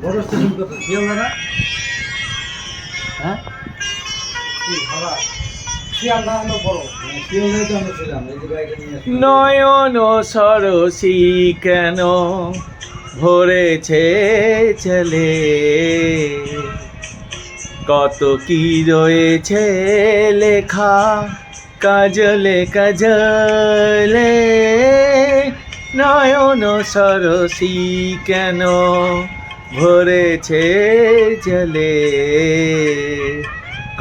বড় স্টেশন কত শিয়ালদা না? হ্যাঁ কি ভাড়া শিয়ালদা হলো বড়, শিয়ালদায় তো আমরা ছিলাম। এই যে বাইকে নিয়ে আসছি। নয়ন সরসী কেন ভরেছে চলে, কত কি রয়েছে লেখা কাজলে কাজলে। নয়ন সরসী কেন ভরেছে জলে,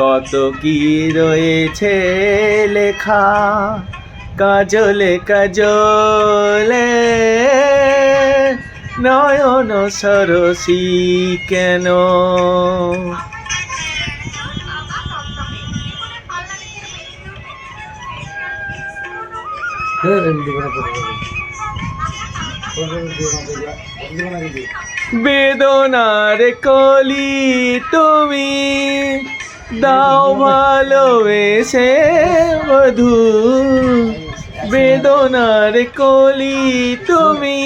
কত কি রয়েছে লেখা কাজলে কাজলে। নয়ন সরসী কেন। হ্যাঁ রেম দিব না করে দেবো। করে দিব না দিলা। দিব না কি? বেদনার কলি তুমি দাও ভালোবেসে বধূ, বেদনার কলি তুমি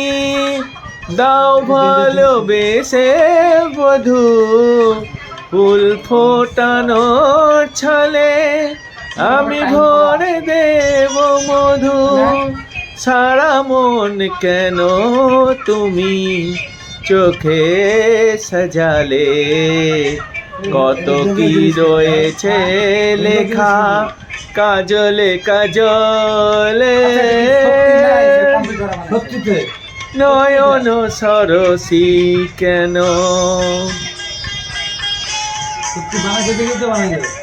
দাও ভালোবেসে বধূ। ফুল ফোটানোর ছলে আমি ভরে দেব মধু। সারা মন কেন তুমি চোখে সাজালে, কত কি রয়েছে লেখা কাজলে কাজলে। সত্যিতে নয়ন সরসী কেন। সত্যি বানাইতে দেখে তো বানাই যাবে।